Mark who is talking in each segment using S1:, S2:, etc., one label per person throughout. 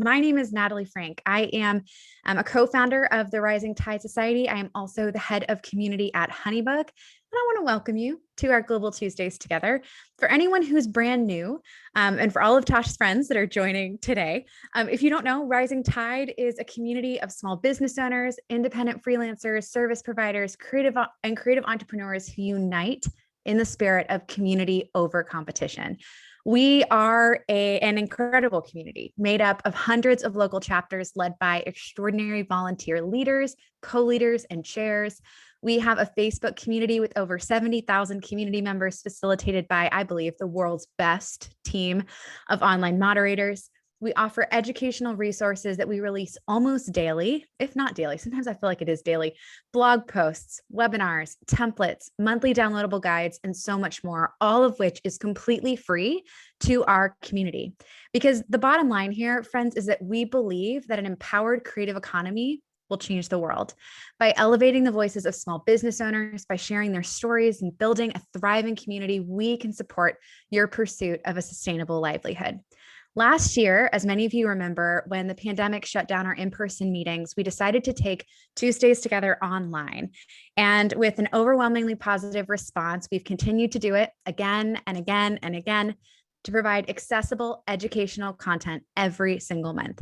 S1: My name is Natalie Franke. I am a co-founder of the Rising Tide Society. I am also the head of community at HoneyBook. And I want to welcome you to our Global Tuesdays Together. For anyone who's brand new, and for all of Tasha's friends that are joining today, if you don't know, Rising Tide is a community of small business owners, independent freelancers, service providers, creative entrepreneurs who unite in the spirit of community over competition. We are an incredible community made up of hundreds of local chapters led by extraordinary volunteer leaders, co-leaders, and chairs. We have a Facebook community with over 70,000 community members facilitated by, I believe, the world's best team of online moderators. We offer educational resources that we release almost daily, if not daily. Sometimes I feel like it is daily. Blog posts, webinars, templates, monthly downloadable guides, and so much more, all of which is completely free to our community. Because the bottom line here, friends, is that we believe that an empowered creative economy will change the world. By elevating the voices of small business owners, by sharing their stories and building a thriving community, we can support your pursuit of a sustainable livelihood. Last year, as many of you remember, when the pandemic shut down our in-person meetings, we decided to take Tuesdays Together online. And with an overwhelmingly positive response, we've continued to do it again and again and again to provide accessible educational content every single month.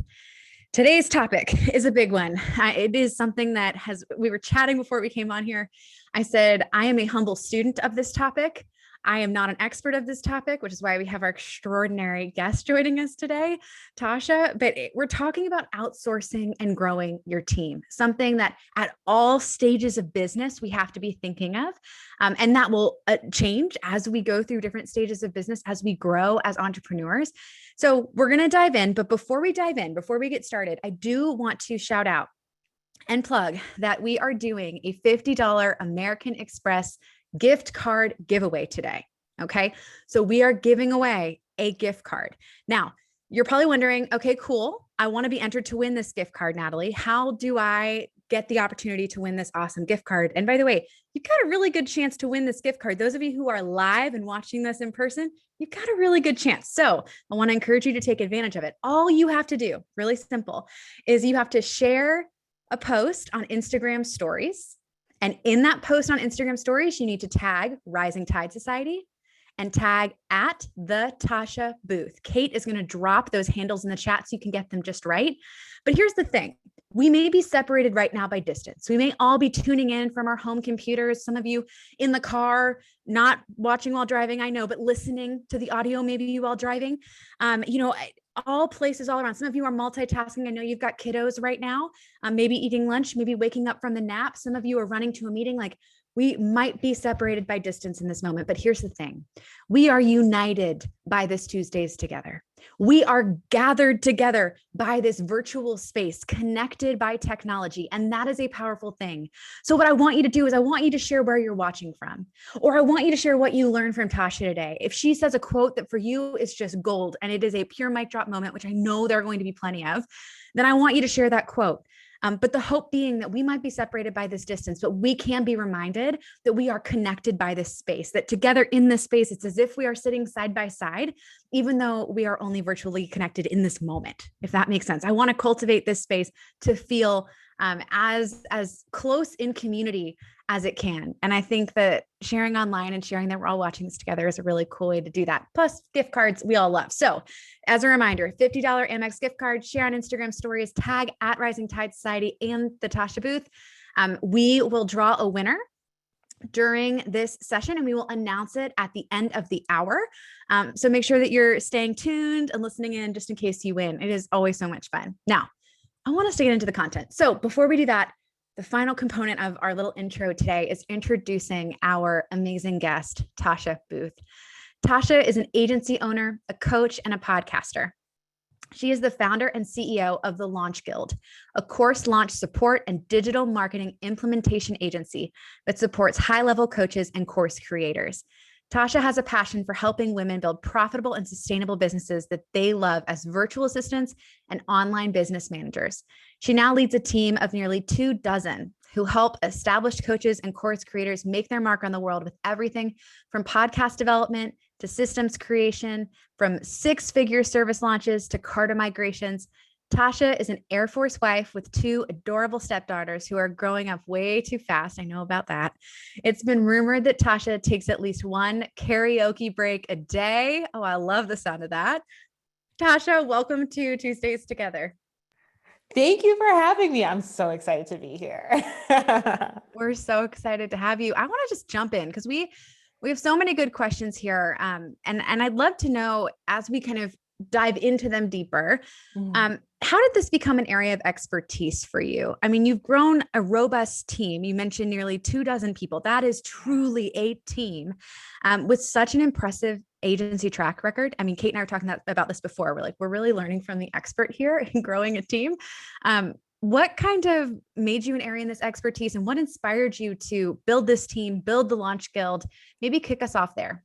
S1: Today's topic is a big one. It is something that we were chatting before we came on here. I said, I am a humble student of this topic. I am not an expert of this topic, which is why we have our extraordinary guest joining us today, Tasha. But we're talking about outsourcing and growing your team, something that at all stages of business we have to be thinking of. And that will change as we go through different stages of business, as we grow as entrepreneurs. So we're going to dive in. But before we dive in, before we get started, I do want to shout out and plug that we are doing a $50 American Express gift card giveaway today. Okay. So we are giving away a gift card. Now, you're probably wondering, okay, cool. I want to be entered to win this gift card, Natalie. How do I get the opportunity to win this awesome gift card? And by the way, you've got a really good chance to win this gift card. Those of you who are live and watching this in person, you've got a really good chance. So I want to encourage you to take advantage of it. All you have to do, really simple, is you have to share a post on Instagram stories. And in that post on Instagram stories, you need to tag Rising Tide Society and tag at the Tasha Booth. Kate is going to drop those handles in the chat so you can get them just right. But here's the thing. We may be separated right now by distance. We may all be tuning in from our home computers. Some of you in the car, not watching while driving, I know, but listening to the audio, maybe you while driving. All places all around. Some of you are multitasking. I know you've got kiddos right now, maybe eating lunch, maybe waking up from the nap. Some of you are running to a meeting. Like, we might be separated by distance in this moment, but here's the thing. We are united by this Tuesdays Together. We are gathered together by this virtual space, connected by technology, and that is a powerful thing. So what I want you to do is I want you to share where you're watching from, or I want you to share what you learned from Tasha today. If she says a quote that for you is just gold and it is a pure mic drop moment, which I know there are going to be plenty of, then I want you to share that quote. But the hope being that we might be separated by this distance, but we can be reminded that we are connected by this space, that together in this space, it's as if we are sitting side by side, even though we are only virtually connected in this moment, if that makes sense. I want to cultivate this space to feel as close in community as it can. And I think that sharing online and sharing that we're all watching this together is a really cool way to do that. Plus gift cards we all love. So as a reminder, $50 Amex gift card, share on Instagram stories, tag at Rising Tide Society and the Tasha Booth. We will draw a winner during this session and we will announce it at the end of the hour. So make sure that you're staying tuned and listening in just in case you win. It is always so much fun. Now, I want us to get into the content. So before we do that, the final component of our little intro today is introducing our amazing guest, Tasha Booth. Tasha is an agency owner, a coach, and a podcaster. She is the founder and CEO of the Launch Guild, a course launch support and digital marketing implementation agency that supports high-level coaches and course creators. Tasha has a passion for helping women build profitable and sustainable businesses that they love as virtual assistants and online business managers. She now leads a team of nearly 24 who help established coaches and course creators make their mark on the world with everything from podcast development to systems creation, from six-figure service launches to Karta migrations. Tasha is an Air Force wife with two adorable stepdaughters who are growing up way too fast. I know about that. It's been rumored that Tasha takes at least one karaoke break a day. Oh, I love the sound of that. Tasha, welcome to Tuesdays Together.
S2: Thank you for having me. I'm so excited to be here.
S1: We're so excited to have you. I want to just jump in because we have so many good questions here, and I'd love to know as we kind of dive into them deeper.
S2: Mhm.
S1: How did this become an area of expertise for you? I mean, you've grown a robust team. You mentioned nearly 24 people. That is truly a team with such an impressive agency track record. I mean, Kate and I were talking about this before. We're like, we're really learning from the expert here in growing a team. What kind of made you an area in this expertise, and what inspired you to build this team, build the Launch Guild? Maybe kick us off there.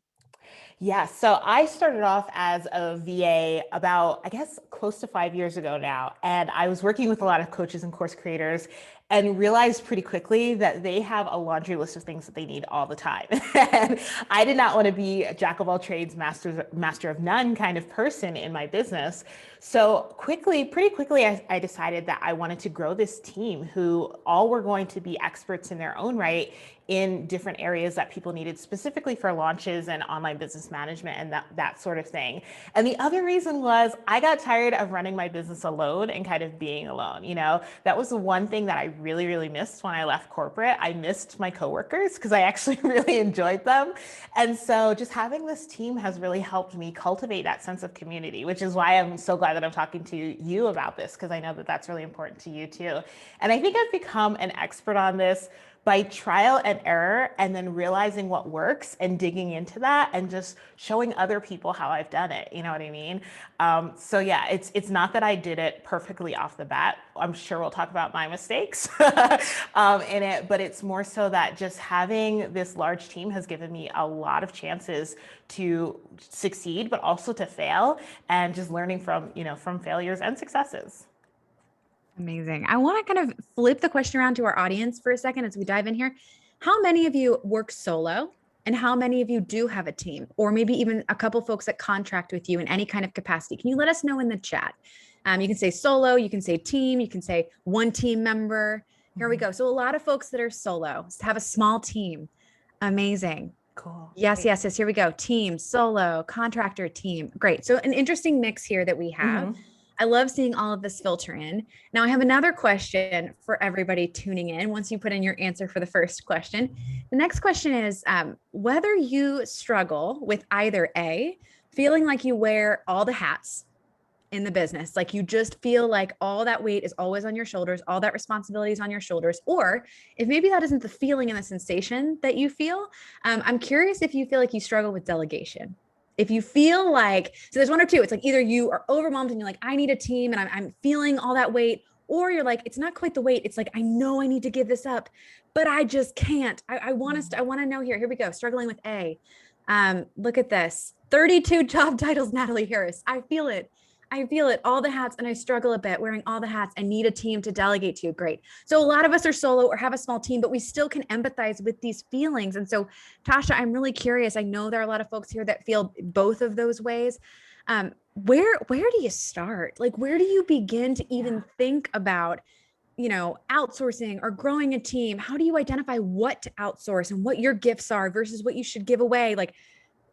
S2: Yeah, so I started off as a VA about, I guess, close to 5 years ago now. And I was working with a lot of coaches and course creators and realized pretty quickly that they have a laundry list of things that they need all the time. And I did not want to be a jack of all trades, master of none kind of person in my business. So pretty quickly, I decided that I wanted to grow this team who all were going to be experts in their own right in different areas that people needed specifically for launches and online business management and that sort of thing. And the other reason was I got tired of running my business alone and kind of being alone. That was the one thing that I really, really missed when I left corporate. I missed my coworkers because I actually really enjoyed them. And so just having this team has really helped me cultivate that sense of community, which is why I'm so glad that I'm talking to you about this, because I know that that's really important to you too. And I think I've become an expert on this by trial and error, and then realizing what works and digging into that and just showing other people how I've done it. You know what I mean? So yeah, it's not that I did it perfectly off the bat. I'm sure we'll talk about my mistakes in it, but it's more so that just having this large team has given me a lot of chances to succeed, but also to fail, and just learning from failures and successes.
S1: Amazing. I want to kind of flip the question around to our audience for a second as we dive in here. How many of you work solo, and how many of you do have a team, or maybe even a couple folks that contract with you in any kind of capacity? Can you let us know in the chat? You can say solo, you can say team, you can say one team member. Here we
S2: Mhm.
S1: go. So a lot of folks that are solo have a small team. Amazing.
S2: Cool.
S1: Yes,
S2: Great.
S1: yes, yes. Here we go. Team, solo, contractor, team. Great. So an interesting mix here that we have.
S2: Mhm.
S1: I love seeing all of this filter in. Now, I have another question for everybody tuning in once you put in your answer for the first question. The next question is whether you struggle with either A, feeling like you wear all the hats in the business, like you just feel like all that weight is always on your shoulders, all that responsibility is on your shoulders, or if maybe that isn't the feeling and the sensation that you feel. I'm curious if you feel like you struggle with delegation. If you feel like, so there's one or two, it's like either you are overwhelmed and you're like, I need a team and I'm feeling all that weight, or you're like, it's not quite the weight. It's like, I know I need to give this up, but I just can't. I want to, I want to know here. Here we go. Struggling with A. Look at this. 32 job titles, Natalie Harris. I feel it. I feel it, all the hats, and I struggle a bit wearing all the hats. I need a team to delegate to. Great. So a lot of us are solo or have a small team, but we still can empathize with these feelings. And so, Tasha, I'm really curious. I know there are a lot of folks here that feel both of those ways. Where do you start? Like, where do you begin to even think about, outsourcing or growing a team? How do you identify what to outsource and what your gifts are versus what you should give away? Like,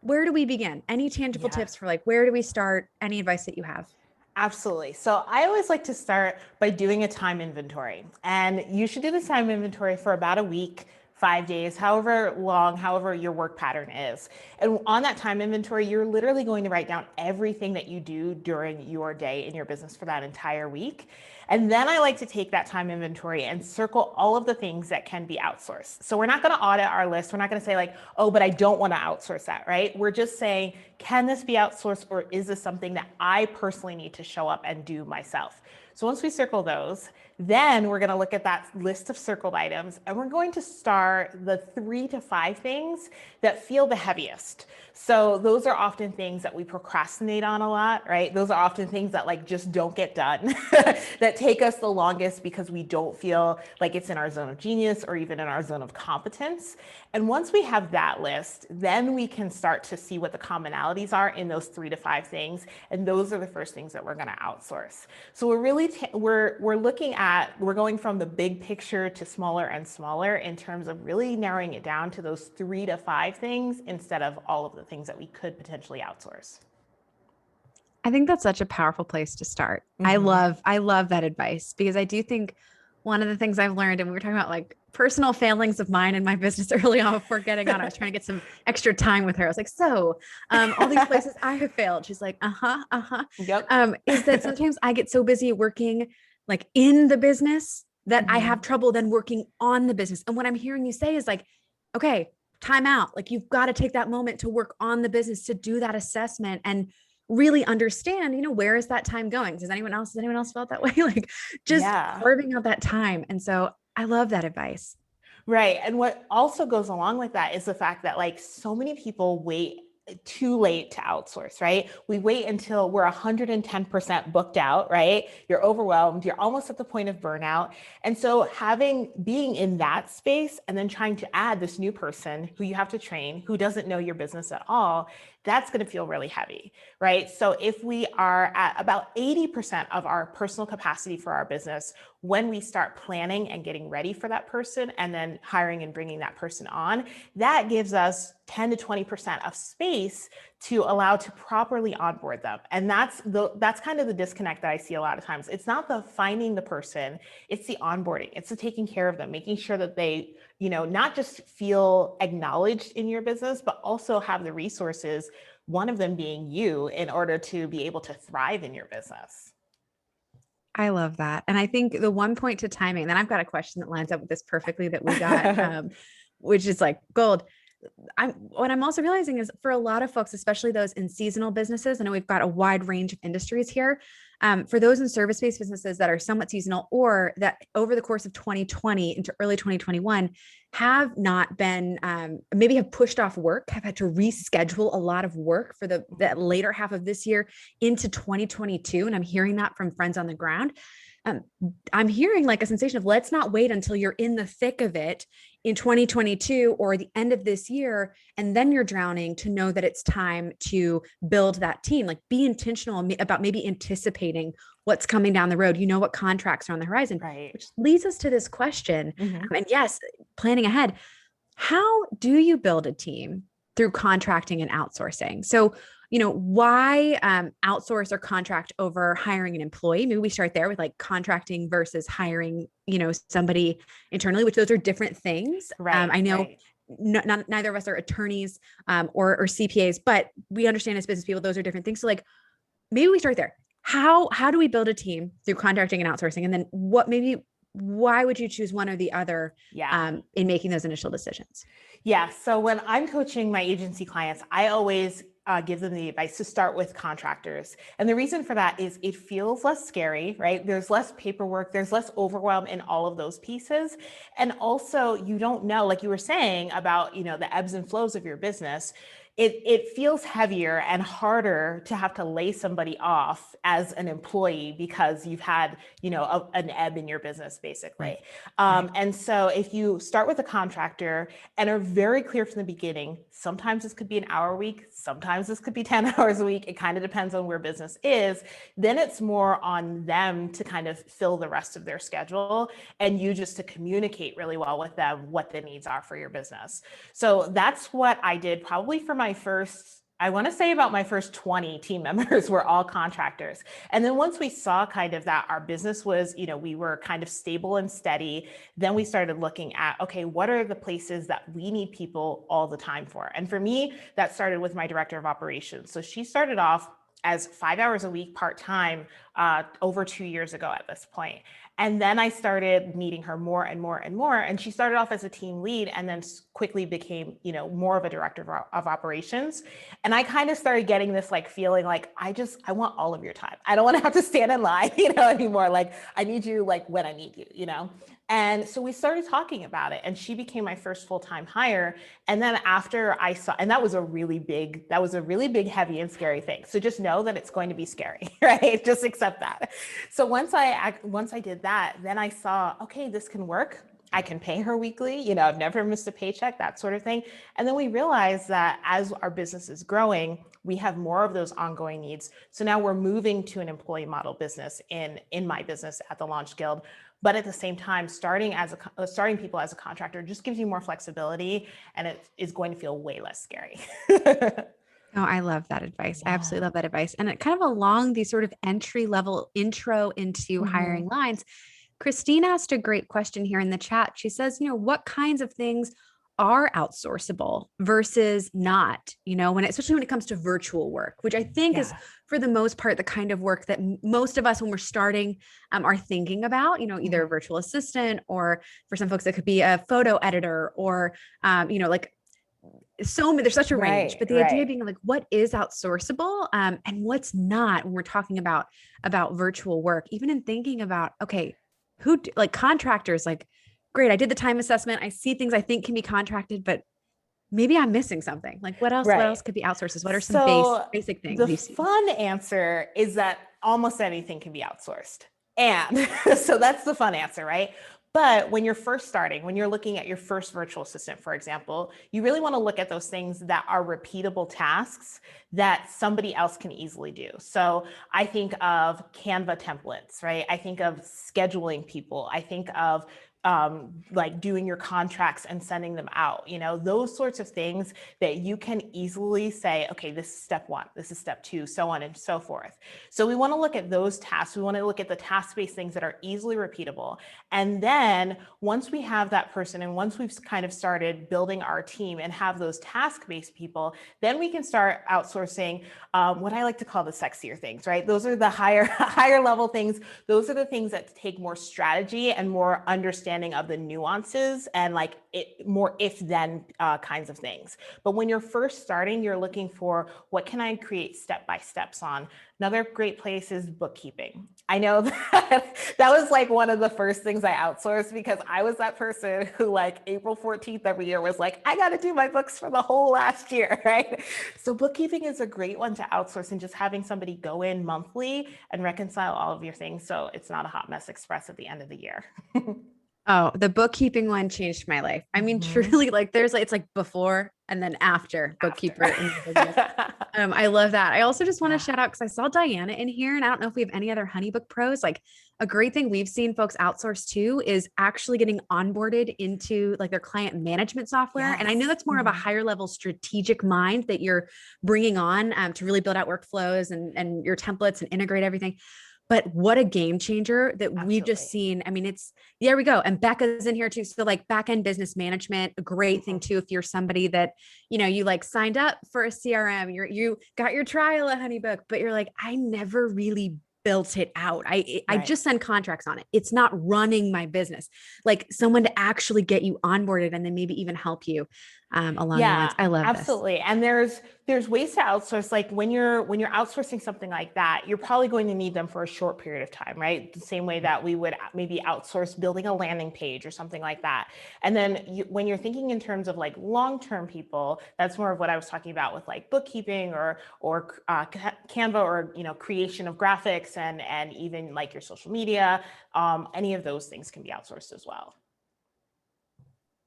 S1: where do we begin? Any tangible
S2: Yeah.
S1: tips for like, where do we start? Any advice that you have?
S2: Absolutely. So I always like to start by doing a time inventory. And you should do the time inventory for about a week, 5 days, however long, however your work pattern is. And on that time inventory, you're literally going to write down everything that you do during your day in your business for that entire week. And then I like to take that time inventory and circle all of the things that can be outsourced. So we're not going to audit our list. We're not going to say like, oh, but I don't want to outsource that, right? We're just saying, can this be outsourced, or is this something that I personally need to show up and do myself? So once we circle those, then we're going to look at that list of circled items, and we're going to start are the 3 to 5 things that feel the heaviest. So those are often things that we procrastinate on a lot, right? Those are often things that like just don't get done, that take us the longest because we don't feel like it's in our zone of genius or even in our zone of competence. And once we have that list, then we can start to see what the commonalities are in those 3 to 5 things. And those are the first things that we're going to outsource. So we're really, we're looking at, we're going from the big picture to smaller and smaller in terms of really narrowing it down to those 3 to 5 things instead of all of the things that we could potentially outsource.
S1: I think that's such a powerful place to start.
S2: Mm-hmm.
S1: I love that advice because I do think one of the things I've learned, and we were talking about like personal failings of mine in my business early on before getting on, I was trying to get some extra time with her. I was like, so all these places I have failed. She's like,
S2: Yep.
S1: is that sometimes I get so busy working like in the business that I
S2: Mm-hmm.
S1: have trouble then working on the business. And what I'm hearing you say is like, okay, time out. Like you've got to take that moment to work on the business, to do that assessment and really understand, where is that time going? Does anyone else felt that way? Like just
S2: Yeah.
S1: carving out that time. And so I love that advice.
S2: Right. And what also goes along with that is the fact that like so many people wait too late to outsource, right? We wait until we're 110% booked out, right? You're overwhelmed, you're almost at the point of burnout. And so being in that space and then trying to add this new person who you have to train, who doesn't know your business at all, that's going to feel really heavy, right? So if we are at about 80% of our personal capacity for our business, when we start planning and getting ready for that person and then hiring and bringing that person on, that gives us 10 to 20% of space to allow to properly onboard them. And that's kind of the disconnect that I see a lot of times. It's not the finding the person, it's the onboarding. It's the taking care of them, making sure that they, not just feel acknowledged in your business, but also have the resources, one of them being you, in order to be able to thrive in your business.
S1: I love that. And I think the one point to timing, then I've got a question that lines up with this perfectly that we got, which is like gold. What I'm also realizing is for a lot of folks, especially those in seasonal businesses, I know we've got a wide range of industries here. For those in service-based businesses that are somewhat seasonal or that over the course of 2020 into early 2021 have not been, maybe have pushed off work, have had to reschedule a lot of work for the later half of this year into 2022. And I'm hearing that from friends on the ground. I'm hearing like a sensation of let's not wait until you're in the thick of it in 2022 or the end of this year, and then you're drowning to know that it's time to build that team. Like be intentional about maybe anticipating what's coming down the road. What contracts are on the horizon,
S2: Right.
S1: which leads us to this question.
S2: Mm-hmm.
S1: And yes, planning ahead. How do you build a team through contracting and outsourcing? So, why outsource or contract over hiring an employee? Maybe we start there with like contracting versus hiring, somebody internally, which those are different things.
S2: Right.
S1: I know
S2: Right.
S1: neither of us are attorneys or CPAs, but we understand as business people, those are different things. So like, maybe we start there. How do we build a team through contracting and outsourcing? And then why would you choose one or the other
S2: Yeah.
S1: in making those initial decisions?
S2: Yeah. So when I'm coaching my agency clients, I always give them the advice to start with contractors. And the reason for that is it feels less scary, right? There's less paperwork, there's less overwhelm in all of those pieces. And also you don't know, like you were saying about, the ebbs and flows of your business. It feels heavier and harder to have to lay somebody off as an employee because you've had, an ebb in your business, basically.
S1: Right.
S2: And so if you start with a contractor and are very clear from the beginning, sometimes this could be an hour a week, sometimes this could be 10 hours a week. It kind of depends on where business is. Then it's more on them to kind of fill the rest of their schedule and you just to communicate really well with them what the needs are for your business. So that's what I did probably for my first, I want to say about my first 20 team members were all contractors. And then once we saw kind of that our business was, we were kind of stable and steady, then we started looking at, okay, what are the places that we need people all the time for? And for me, that started with my director of operations. So she started off as 5 hours a week part-time over 2 years ago at this point. And then I started meeting her more and more and more. And she started off as a team lead and then quickly became, more of a director of operations. And I kind of started getting this like feeling like, I want all of your time. I don't want to have to stand in line, anymore. Like I need you like when I need you, And so we started talking about it and she became my first full-time hire. And then after I saw, and that was a really big, heavy and scary thing. So just know that it's going to be scary, right? Just accept that. So once I did that, then I saw, okay, this can work. I can pay her weekly. I've never missed a paycheck, that sort of thing. And then we realized that as our business is growing, we have more of those ongoing needs. So now we're moving to an employee model business in my business at the Launch Guild. But at the same time, starting people as a contractor just gives you more flexibility and it is going to feel way less scary.
S1: Oh, I love that advice. I absolutely love that advice. And it kind of along these sort of entry level intro into hiring lines, Christine asked a great question here in the chat. She says, what kinds of things are outsourceable versus not, especially when it comes to virtual work, which I think is for the most part, the kind of work that most of us, when we're starting, are thinking about, either a virtual assistant, or for some folks, it could be a photo editor, or, like there's such a range, but the idea being like, what is outsourceable and what's not when we're talking about virtual work, even in thinking about, okay, like contractors, like, great, I did the time assessment. I see things I think can be contracted, but maybe I'm missing something. Like what else? What else could be outsourced? What are some basic things
S2: the fun answer is that almost anything can be outsourced. And so that's the fun answer, right? But when you're first starting, when you're looking at your first virtual assistant, for example, you really want to look at those things that are repeatable tasks that somebody else can easily do. So I think of Canva templates, right? I think of scheduling people. I think of like doing your contracts and sending them out, those sorts of things that you can easily say, okay, this is step one, this is step two, so on and so forth. So we want to look at those tasks. We want to look at the task-based things that are easily repeatable. And then once we have that person and once we've kind of started building our team and have those task-based people, then we can start outsourcing what I like to call the sexier things, right? Those are the higher level things. Those are the things that take more strategy and more understanding of the nuances and like more if-then kinds of things. But when you're first starting, you're looking for what can I create step-by-steps on. Another great place is bookkeeping. I know that was like one of the first things I outsourced because I was that person who like April 14th every year was like, I got to do my books for the whole last year, right? So bookkeeping is a great one to outsource and just having somebody go in monthly and reconcile all of your things so it's not a hot mess express at the end of the year.
S1: Oh, the bookkeeping one changed my life. I mean, truly, like it's like before and then after bookkeeper in the business. I love that. I also just want to shout out because I saw Diana in here, and I don't know if we have any other HoneyBook pros. Like a great thing we've seen folks outsource too is actually getting onboarded into like their client management software. And I know that's more of a higher level strategic mind that you're bringing on to really build out workflows and your templates and integrate everything. But what a game changer that we've just seen. I mean, there we go. And Becca's in here too. So like back-end business management, a great thing too. If you're somebody that, you like signed up for a CRM, you got your trial at HoneyBook, but you're like, I never really built it out. I just send contracts on it. It's not running my business. Like someone to actually get you onboarded and then maybe even help you along the lines. I love
S2: absolutely.
S1: this.
S2: And there's ways to outsource. Like when you're outsourcing something like that, you're probably going to need them for a short period of time, right? The same way that we would maybe outsource building a landing page or something like that. And then when you're thinking in terms of like long-term people, that's more of what I was talking about with like bookkeeping or Canva or, creation of graphics and even like your social media. Any of those things can be outsourced as well.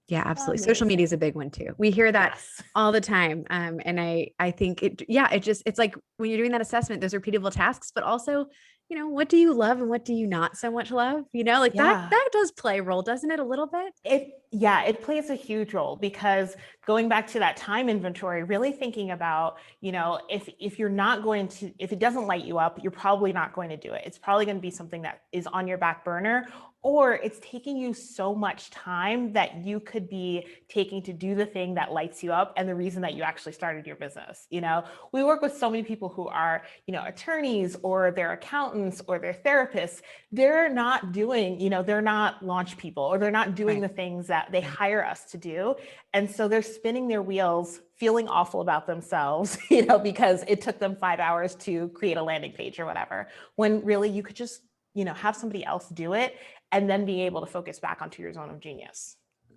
S1: Yeah, absolutely. Amazing. Social media is a big one too. We hear that all the time. And I think it's like when you're doing that assessment, those repeatable tasks, but also, what do you love and what do you not so much love? That does play a role, doesn't it? A little bit.
S2: Yeah, it plays a huge role because going back to that time inventory, really thinking about, if you're not going to, if it doesn't light you up, you're probably not going to do it. It's probably going to be something that is on your back burner, or it's taking you so much time that you could be taking to do the thing that lights you up and the reason that you actually started your business. We work with so many people who are, attorneys or they're accountants or they're therapists. They're not doing, they're not launch people, or they're not doing the things that they hire us to do. And so they're spinning their wheels, feeling awful about themselves, because it took them 5 hours to create a landing page or whatever, when really you could just, have somebody else do it and then be able to focus back onto your zone of genius.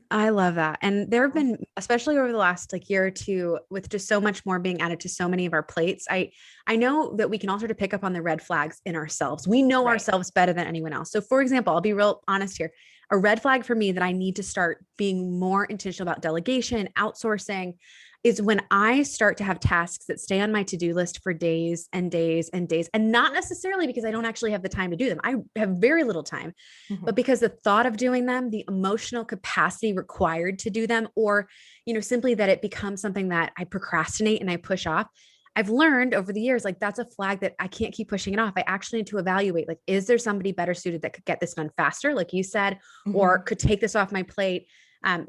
S1: I love that. And there have been, especially over the last year or two, with just so much more being added to so many of our plates. I know that we can all sort of pick up on the red flags in ourselves. We know ourselves better than anyone else. So for example, I'll be real honest here. A red flag for me that I need to start being more intentional about delegation, outsourcing, is when I start to have tasks that stay on my to-do list for days and days and days, and not necessarily because I don't actually have the time to do them. I have very little time, but because the thought of doing them, the emotional capacity required to do them, or, simply that it becomes something that I procrastinate and I push off. I've learned over the years, that's a flag that I can't keep pushing it off. I actually need to evaluate, is there somebody better suited that could get this done faster, like you said, or could take this off my plate,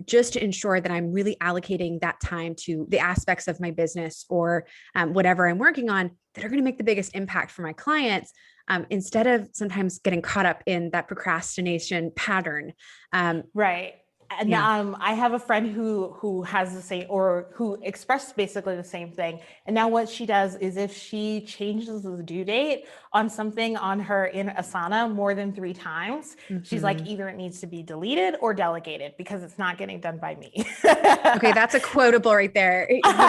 S1: just to ensure that I'm really allocating that time to the aspects of my business or whatever I'm working on that are going to make the biggest impact for my clients, instead of sometimes getting caught up in that procrastination pattern.
S2: Right. And I have a friend who has the same, or who expressed basically the same thing. And now what she does is, if she changes the due date on something on her in Asana more than 3 times, she's like, either it needs to be deleted or delegated because it's not getting done by me.
S1: Okay, that's a quotable right there.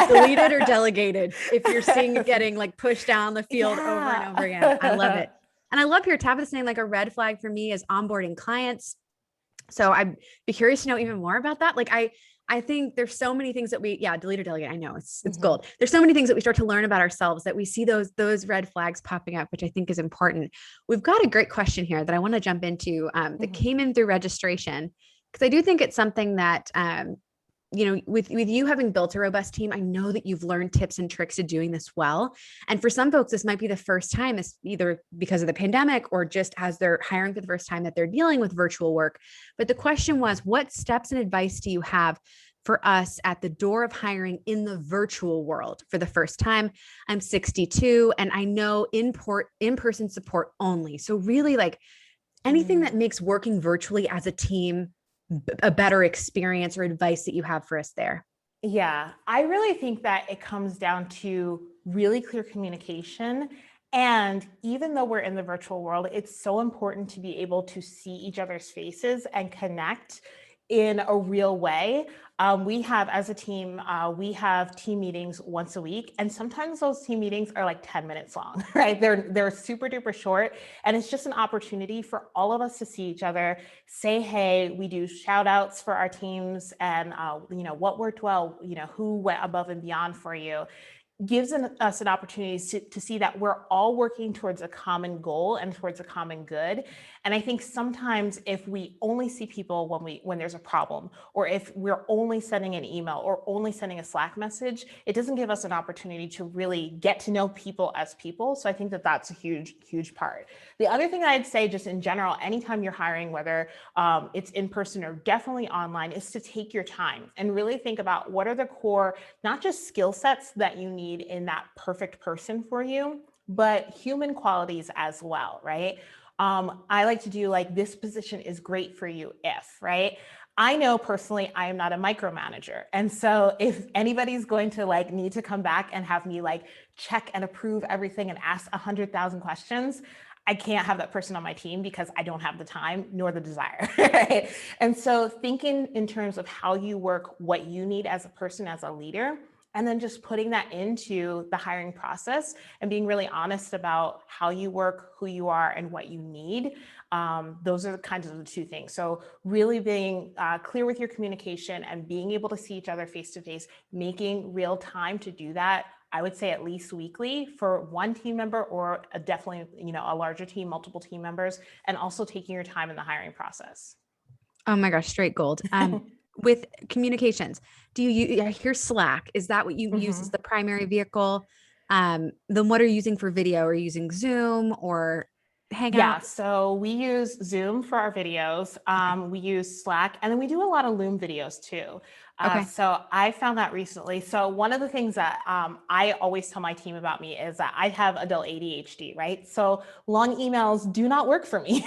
S1: Deleted or delegated if you're seeing it getting pushed down the field over and over again. I love it. And I love your Tabitha saying a red flag for me is onboarding clients. So I'd be curious to know even more about that. I think there's so many things that delete or delegate. I know it's gold. There's so many things that we start to learn about ourselves that we see those red flags popping up, which I think is important. We've got a great question here that I want to jump into that came in through registration, because I do think it's something that, with you having built a robust team, I know that you've learned tips and tricks to doing this well. And for some folks, this might be the first time, this either because of the pandemic or just as they're hiring for the first time that they're dealing with virtual work. But the question was, what steps and advice do you have for us at the door of hiring in the virtual world for the first time? I'm 62 and I know in-person support only. So really anything that makes working virtually as a team a better experience, or advice that you have for us there?
S2: Yeah, I really think that it comes down to really clear communication. And even though we're in the virtual world, it's so important to be able to see each other's faces and connect in a real way. We have, as a team, we have team meetings once a week, and sometimes those team meetings are 10 minutes long, right? They're super duper short, and it's just an opportunity for all of us to see each other, say hey. We do shout outs for our teams, and what worked well, who went above and beyond for you. Gives us an opportunity to see that we're all working towards a common goal and towards a common good. And I think sometimes if we only see people when there's a problem, or if we're only sending an email or only sending a Slack message, it doesn't give us an opportunity to really get to know people as people. So I think that that's a huge, huge part. The other thing I'd say, just in general, anytime you're hiring, whether it's in person or definitely online, is to take your time and really think about what are the core, not just skill sets that you need in that perfect person for you, but human qualities as well, right? I like to do this position is great for you if, right? I know personally, I am not a micromanager. And so if anybody's going to need to come back and have me check and approve everything and ask 100,000 questions, I can't have that person on my team because I don't have the time nor the desire. Right? And so thinking in terms of how you work, what you need as a person, as a leader, and then just putting that into the hiring process and being really honest about how you work, who you are, and what you need. Those are kind of the 2 things. So really being clear with your communication and being able to see each other face to face, making real time to do that. I would say at least weekly for one team member, or definitely, a larger team, multiple team members, and also taking your time in the hiring process.
S1: Oh my gosh, straight gold. with communications, do you use, I hear Slack. Is that what you use as
S2: Mhm.
S1: the primary vehicle? Then what are you using for video? Are you using Zoom or
S2: Yeah,
S1: Hangouts?
S2: so we use Zoom for our videos.
S1: Okay.
S2: We use Slack, and then we do a lot of Loom videos too.
S1: Okay.
S2: So I found that recently. So one of the things that I always tell my team about me is that I have adult ADHD, right? So long emails do not work for me.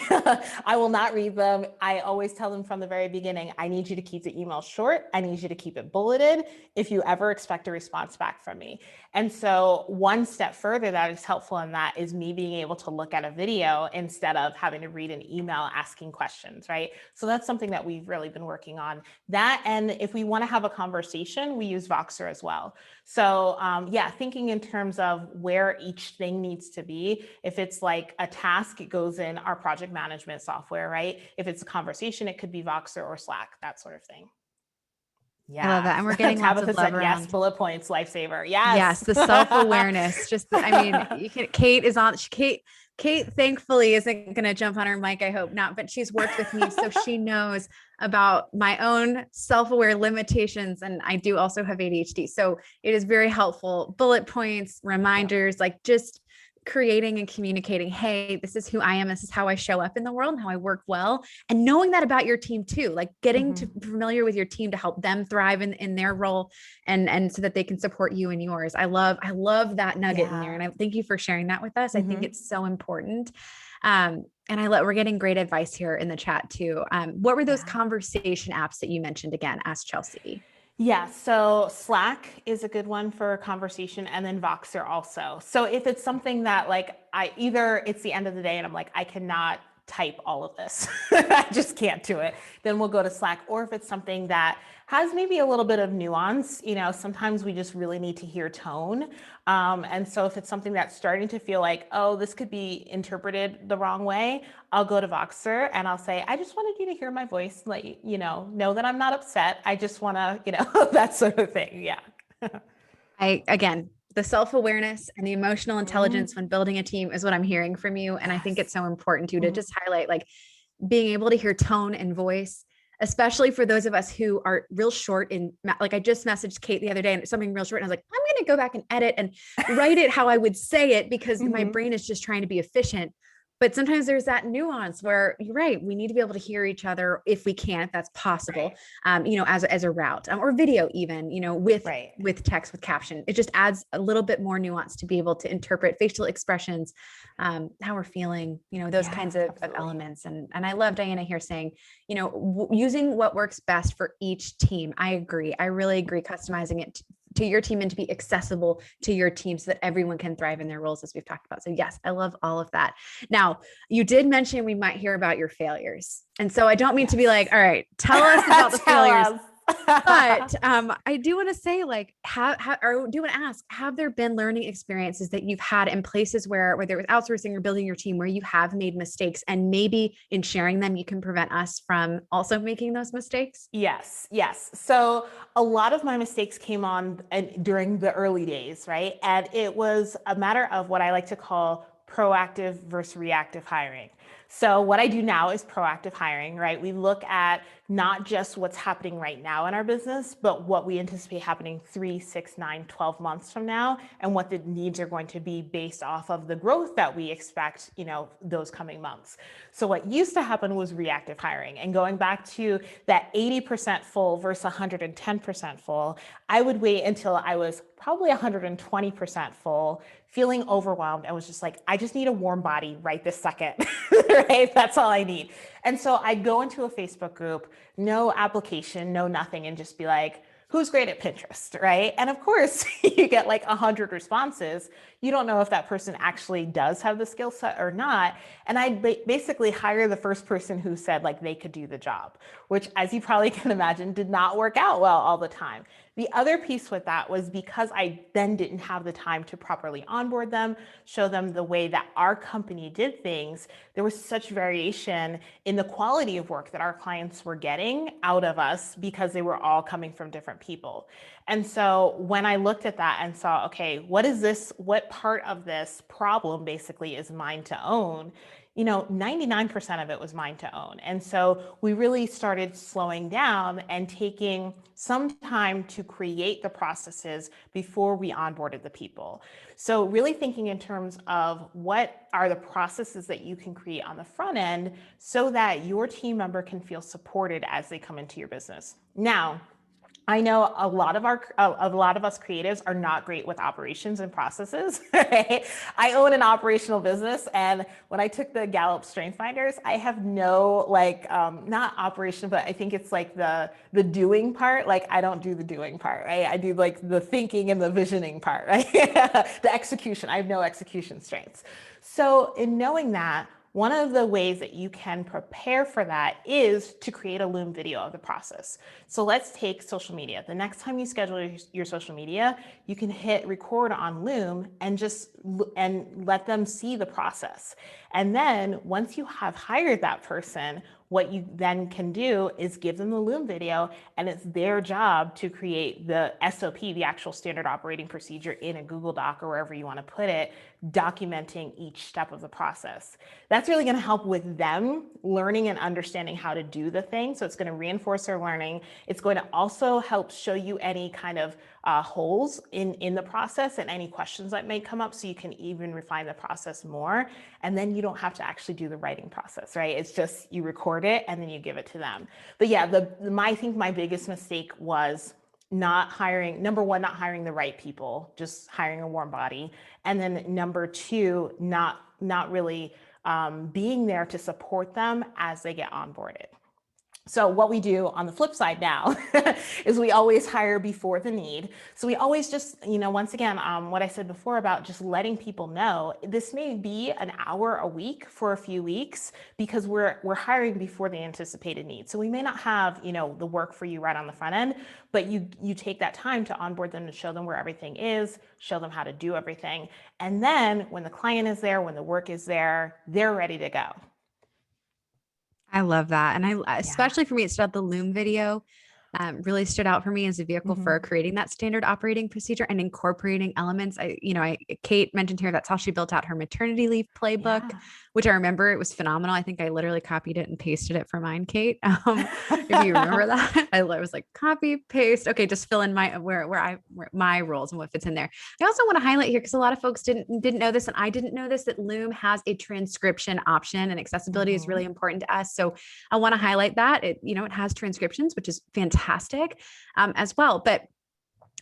S2: I will not read them. I always tell them from the very beginning, I need you to keep the email short. I need you to keep it bulleted if you ever expect a response back from me. And so one step further that is helpful in that is me being able to look at a video instead of having to read an email asking questions, right? So that's something that we've really been working on. That, and if we want to have a conversation, we use Voxer as well. So yeah, thinking in terms of where each thing needs to be. If it's like a task, it goes in our project management software, right? If it's a conversation, it could be Voxer or Slack, that sort of thing.
S1: I love
S2: Yeah.
S1: that. And we're getting lots of
S2: Tabitha
S1: love
S2: said yes,
S1: around.
S2: bullet points, lifesaver.
S1: Yes,
S2: Yes.
S1: the self-awareness. Just the, I mean, you can, Kate is on Kate thankfully isn't going to jump on her mic. I hope not, but she's worked with me so she knows about my own self-aware limitations, and I do also have ADHD. So it is very helpful. Bullet points,
S2: Yep.
S1: reminders, like just creating and communicating, hey, this is who I am, this is how I show up in the world and how I work well, and knowing that about your team too, like getting to
S2: Mhm.
S1: familiar with your team to help them thrive in their role, and so that they can support you in yours. I love that nugget in there,
S2: Yeah.
S1: and I thank you for sharing that with us. I think
S2: Mhm.
S1: it's so important. And we're getting great advice here in the chat too. What were those
S2: Yeah.
S1: conversation apps that you mentioned again? Ask Chelsea.
S2: Yeah, so Slack is a good one for conversation, and then Voxer also. So if it's something that like I either it's the end of the day and I'm like, I cannot type all of this, I just can't do it, then we'll go to Slack. Or if it's something that has maybe a little bit of nuance, sometimes we just really need to hear tone. And so if it's something that's starting to feel like, oh, this could be interpreted the wrong way, I'll go to Voxer and I'll say, I just wanted you to hear my voice, like, know that I'm not upset. I just want to, that sort of thing. Yeah.
S1: Again, the self-awareness and the emotional
S2: Mhm.
S1: intelligence when building a team is what I'm hearing from you. And I think it's
S2: Yes.
S1: so important to
S2: Mhm.
S1: just highlight, like, being able to hear tone and voice, especially for those of us who are real short in, like, I just messaged Kate the other day and something real short. And I was like, I'm going to go back and edit and write it how I would say it because my
S2: Mhm.
S1: brain is just trying to be efficient. But sometimes there's that nuance where you're right. We need to be able to hear each other if we can, if that's possible,
S2: Right.
S1: as a route, or video, even,
S2: Right.
S1: with text, with caption. It just adds a little bit more nuance to be able to interpret facial expressions, how we're feeling, those
S2: Yeah,
S1: kinds of
S2: absolutely.
S1: elements. And I love Diana here saying, using what works best for each team. I agree. I really agree. Customizing it to your team and to be accessible to your team so that everyone can thrive in their roles, as we've talked about. So yes, I love all of that. Now, you did mention we might hear about your failures. And so I don't mean to be like,
S2: Yes.
S1: all right, tell us about the
S2: Tell
S1: failures.
S2: us.
S1: But I do want to say, like, or do want to ask, have there been learning experiences that you've had in places where, whether it was outsourcing or building your team, where you have made mistakes, and maybe in sharing them, you can prevent us from also making those mistakes?
S2: Yes, yes. So a lot of my mistakes came on during the early days, right? And it was a matter of what I like to call proactive versus reactive hiring. So what I do now is proactive hiring, right? We look at not just what's happening right now in our business, but what we anticipate happening 3, 6, 9, 12 months from now, and what the needs are going to be based off of the growth that we expect, those coming months. So what used to happen was reactive hiring. And going back to that 80% full versus 110% full, I would wait until I was probably 120% full, feeling overwhelmed. I was just like, I just need a warm body right this second, right? That's all I need. And so I'd go into a Facebook group, no application, no nothing, and just be like, who's great at Pinterest, right? And of course, you get like 100 responses. You don't know if that person actually does have the skill set or not. And I'd basically hire the first person who said like they could do the job, which, as you probably can imagine, did not work out well all the time. The other piece with that was because I then didn't have the time to properly onboard them, show them the way that our company did things, there was such variation in the quality of work that our clients were getting out of us because they were all coming from different people. And so when I looked at that and saw, okay, what part of this problem basically is mine to own? 99% of it was mine to own. And so we really started slowing down and taking some time to create the processes before we onboarded the people. So really thinking in terms of what are the processes that you can create on the front end so that your team member can feel supported as they come into your business. Now, I know a lot of us creatives are not great with operations and processes. Right? I own an operational business, and when I took the Gallup Strength Finders, I have no not operation, but I think it's like the doing part. Like I don't do the doing part, right? I do like the thinking and the visioning part, right? The execution. I have no execution strengths. So in knowing that, one of the ways that you can prepare for that is to create a Loom video of the process. So let's take social media. The next time you schedule your social media, you can hit record on Loom and let them see the process. And then once you have hired that person, what you then can do is give them the Loom video, and it's their job to create the SOP, the actual standard operating procedure, in a Google Doc or wherever you want to put it, documenting each step of the process. That's really going to help with them learning and understanding how to do the thing. So it's going to reinforce their learning. It's going to also help show you any kind of holes in the process and any questions that may come up, so you can even refine the process more. And then you don't have to actually do the writing process, right? It's just you record it and then you give it to them. But yeah, I think my biggest mistake was number one, not hiring the right people, just hiring a warm body. And then number two, not really being there to support them as they get onboarded. So what we do on the flip side now is we always hire before the need. So we always just, once again, what I said before about just letting people know, this may be an hour a week for a few weeks because we're hiring before the anticipated need. So we may not have, the work for you right on the front end, but you take that time to onboard them, to show them where everything is, show them how to do everything. And then when the client is there, when the work is there, they're ready to go.
S1: I love that. And especially for me, it stood out, the Loom video really stood out for me as a vehicle for creating that standard operating procedure and incorporating elements. Kate mentioned here, that's how she built out her maternity leave playbook, which I remember it was phenomenal. I think I literally copied it and pasted it for mine, Kate. If you remember that, I was like, copy, paste. Okay. Just fill in my roles and what fits in there. I also want to highlight here, because a lot of folks didn't know this, and I didn't know this, that Loom has a transcription option, and accessibility is really important to us. So I want to highlight that it has transcriptions, which is fantastic as well. But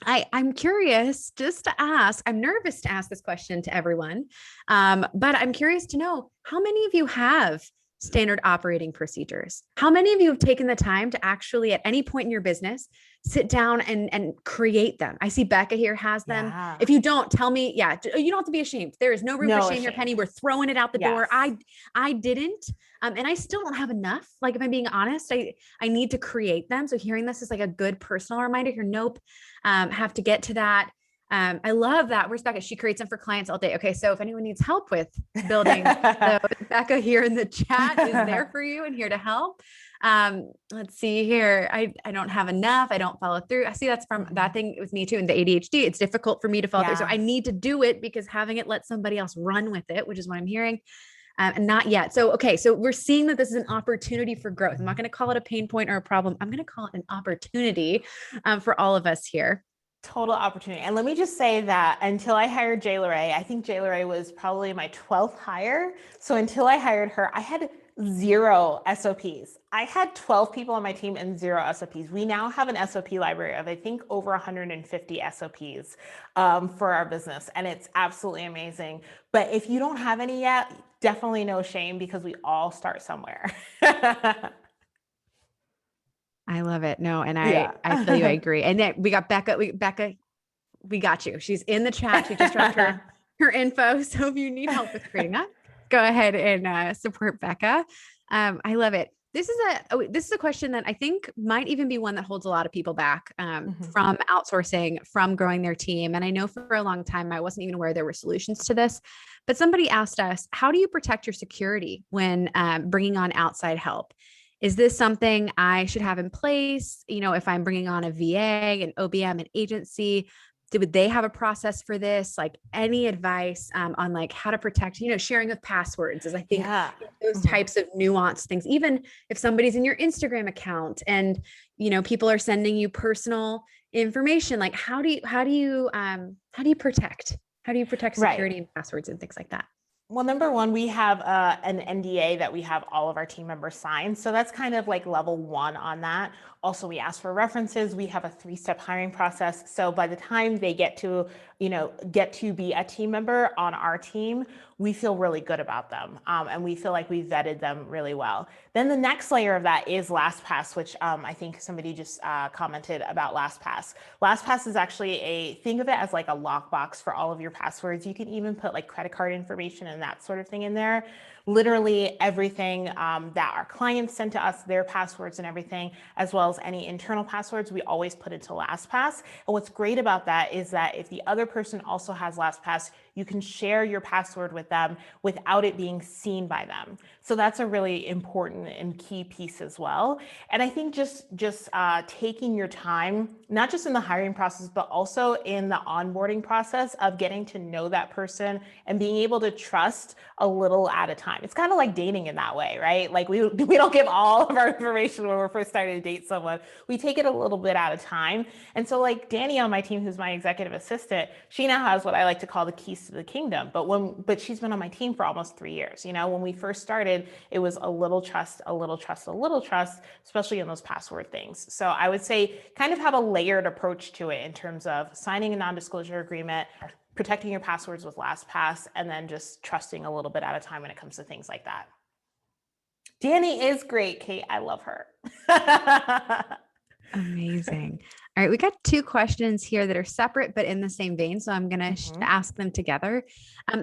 S1: I'm curious just to ask, I'm nervous to ask this question to everyone, but I'm curious to know, how many of you have standard operating procedures? How many of you have taken the time to actually, at any point in your business, sit down and create them? I see Becca here has them.
S2: Yeah.
S1: If you don't, tell me. Yeah, you don't have to be ashamed. There is no room for shame here, Penny. We're throwing it out the door. I didn't, and I still don't have enough. Like, if I'm being honest, I need to create them. So hearing this is like a good personal reminder here. Nope, have to get to that. I love that. Where's Becca? She creates them for clients all day. Okay. So if anyone needs help with building those, Becca here in the chat is there for you and here to help. Let's see here. I don't have enough. I don't follow through. I see that's from that thing with me too. And the ADHD, it's difficult for me to follow through. So I need to do it, because having it let somebody else run with it, which is what I'm hearing. And not yet. So, okay. So we're seeing that this is an opportunity for growth. I'm not going to call it a pain point or a problem. I'm going to call it an opportunity for all of us here.
S2: Total opportunity. And let me just say that until I hired Jay Lorray, I think Jay Lorray was probably my 12th hire. So until I hired her, I had 0 SOPs. I had 12 people on my team and 0 SOPs. We now have an SOP library of, I think, over 150 SOPs for our business. And it's absolutely amazing. But if you don't have any yet, definitely no shame, because we all start somewhere.
S1: I love it. No, and I feel you. I agree. And then we got Becca. We got you. She's in the chat. She just dropped her info. So if you need help with creating that, go ahead and support Becca. I love it. This is a question that I think might even be one that holds a lot of people back from outsourcing, from growing their team. And I know for a long time, I wasn't even aware there were solutions to this, but somebody asked us, how do you protect your security when bringing on outside help? Is this something I should have in place? If I'm bringing on a VA, an OBM, an agency, would they have a process for this? Like any advice on like how to protect, sharing of passwords is, I think,
S2: Yeah.
S1: those
S2: Mhm.
S1: types of nuanced things. Even if somebody's in your Instagram account and, people are sending you personal information, like how do you protect
S2: Right.
S1: security and passwords and things like that?
S2: Well, number one, we have an NDA that we have all of our team members sign. So that's kind of like level one on that. Also, we ask for references. We have a 3-step hiring process. So by the time they get to be a team member on our team, we feel really good about them. And we feel like we vetted them really well. Then the next layer of that is LastPass, which I think somebody just commented about LastPass. LastPass is actually think of it as like a lockbox for all of your passwords. You can even put like credit card information and that sort of thing in there. Literally everything that our clients send to us, their passwords and everything, as well as any internal passwords, we always put into LastPass. And what's great about that is that if the other person also has LastPass, you can share your password with them without it being seen by them. So that's a really important and key piece as well. And I think just taking your time, not just in the hiring process, but also in the onboarding process of getting to know that person and being able to trust a little at a time. It's kind of like dating in that way, right? Like we don't give all of our information when we're first starting to date someone. We take it a little bit at a time. And so like Danny on my team, who's my executive assistant, she now has what I like to call the keys to the kingdom. But she's been on my team for almost 3 years. When we first started, it was a little trust, a little trust, a little trust, especially in those password things. So I would say kind of have a layered approach to it in terms of signing a non-disclosure agreement, protecting your passwords with LastPass, and then just trusting a little bit at a time when it comes to things like that. Danny is great, Kate. I love her.
S1: Amazing. All right, we got 2 questions here that are separate but in the same vein, so I'm going to ask them together.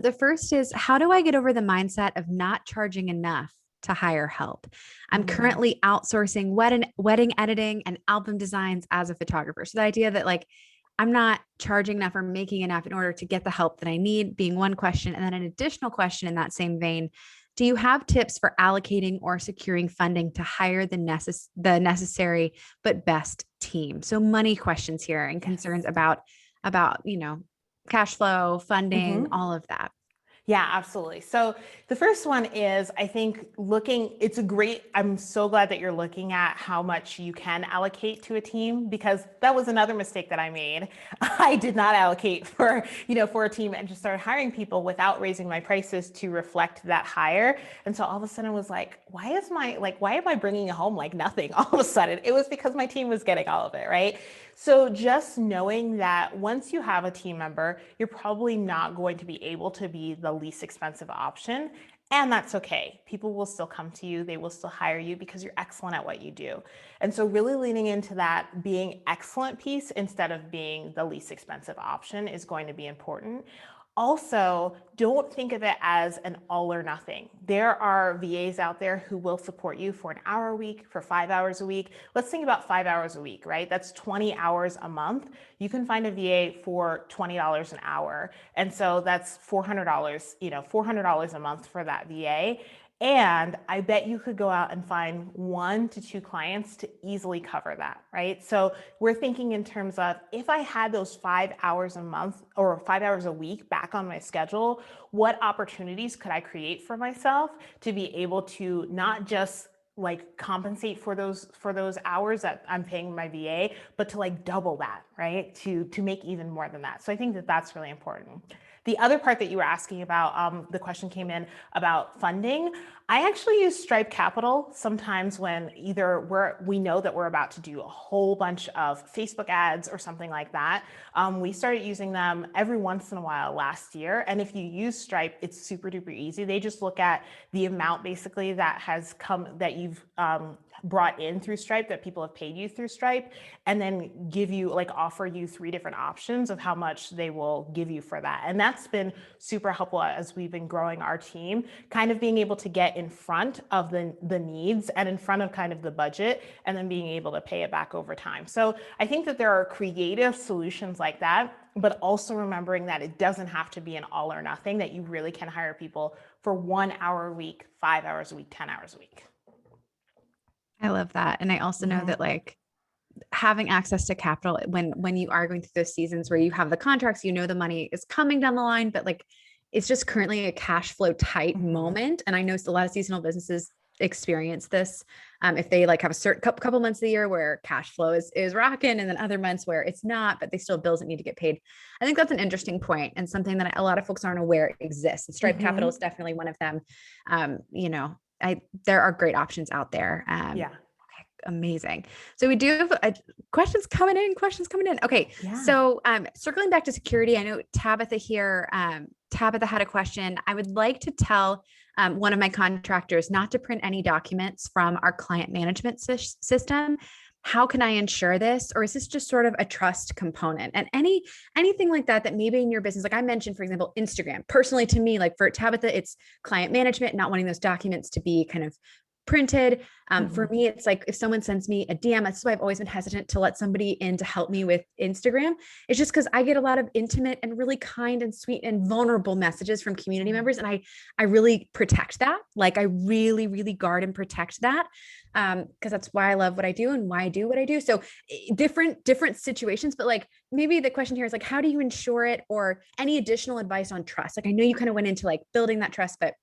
S1: The first is, how do I get over the mindset of not charging enough to hire help? I'm currently outsourcing wedding editing and album designs as a photographer. So the idea that like I'm not charging enough or making enough in order to get the help that I need being one question. And then an additional question in that same vein: do you have tips for allocating or securing funding to hire the necessary but best team? So money questions here and concerns about cash flow, funding, all of that.
S2: Yeah, absolutely. So the first one is, I think I'm so glad that you're looking at how much you can allocate to a team, because that was another mistake that I made. I did not allocate for a team and just started hiring people without raising my prices to reflect that hire. And so all of a sudden it was like, why am I bringing home like nothing all of a sudden? It was because my team was getting all of it, right? So just knowing that once you have a team member, you're probably not going to be able to be the least expensive option. And that's okay. People will still come to you. They will still hire you because you're excellent at what you do. And so really leaning into that being excellent piece instead of being the least expensive option is going to be important. Also, don't think of it as an all or nothing. There are VAs out there who will support you for an hour a week, for 5 hours a week. Let's think about 5 hours a week, right? That's 20 hours a month. You can find a VA for $20 an hour. And so that's $400, $400 a month for that VA. And I bet you could go out and find 1 to 2 clients to easily cover that, right? So we're thinking in terms of, if I had those 5 hours a month or 5 hours a week back on my schedule, what opportunities could I create for myself to be able to not just like compensate for those hours that I'm paying my VA, but to like double that, right? To make even more than that. So I think that that's really important. The other part that you were asking about, the question came in about funding. I actually use Stripe Capital sometimes when either we know that we're about to do a whole bunch of Facebook ads or something like that. We started using them every once in a while last year. And if you use Stripe, it's super duper easy. They just look at the amount basically that has come, that you've brought in through Stripe, that people have paid you through Stripe, and then offer you 3 different options of how much they will give you for that. And that's been super helpful as we've been growing our team, kind of being able to get in front of the needs and in front of kind of the budget, and then being able to pay it back over time. So I think that there are creative solutions like that, but also remembering that it doesn't have to be an all or nothing, that you really can hire people for 1 hour a week, 5 hours a week, 10 hours a week.
S1: I love that. And I also know that like having access to capital when you are going through those seasons where you have the contracts, you know, the money is coming down the line, but like it's just currently a cash flow tight moment. And I know a lot of seasonal businesses experience this. If they like have a certain couple months of the year where cash flow is rocking, and then other months where it's not, but they still have bills that need to get paid. I think that's an interesting point and something that a lot of folks aren't aware exists. And Stripe Capital is definitely one of them. You know, there are great options out there.
S2: Yeah.
S1: Okay, amazing. So we do have questions coming in. Okay.
S2: Yeah.
S1: So circling back to security, I know Tabitha here. Tabitha had a question. I would like to tell one of my contractors not to print any documents from our client management system. How can I ensure this? Or is this just sort of a trust component? And anything like that maybe in your business, like I mentioned, for example, Instagram, personally to me, like for Tabitha, it's client management, not wanting those documents to be kind of printed. For me, it's like if someone sends me a DM, that's why I've always been hesitant to let somebody in to help me with Instagram. It's just because I get a lot of intimate and really kind and sweet and vulnerable messages from community members. And I really protect that. Like I really, really guard and protect that. Because that's why I love what I do and why I do what I do. So different situations, but like maybe the question here is like, how do you ensure it, or any additional advice on trust? Like I know you kind of went into like building that trust, but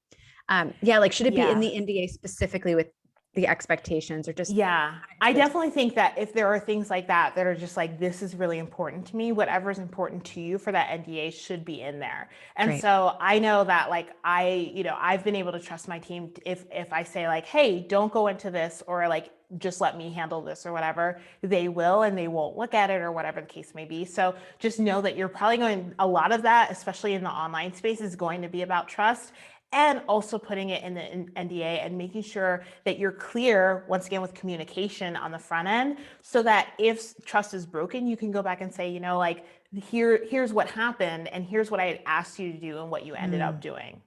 S1: yeah, like should it be in the NDA specifically with the expectations, or just?
S2: Yeah, I definitely think that if there are things like that are just like, this is really important to me, whatever is important to you for that NDA should be in there. And
S1: Great.
S2: so I know that like I've been able to trust my team if I say like, hey, don't go into this, or like just let me handle this or whatever, they will, and they won't look at it or whatever the case may be. So just know that you're probably a lot of that, especially in the online space, is going to be about trust. And also putting it in the NDA and making sure that you're clear, once again, with communication on the front end, so that if trust is broken, you can go back and say, you know, like, here's what happened, and here's what I had asked you to do and what you ended up doing.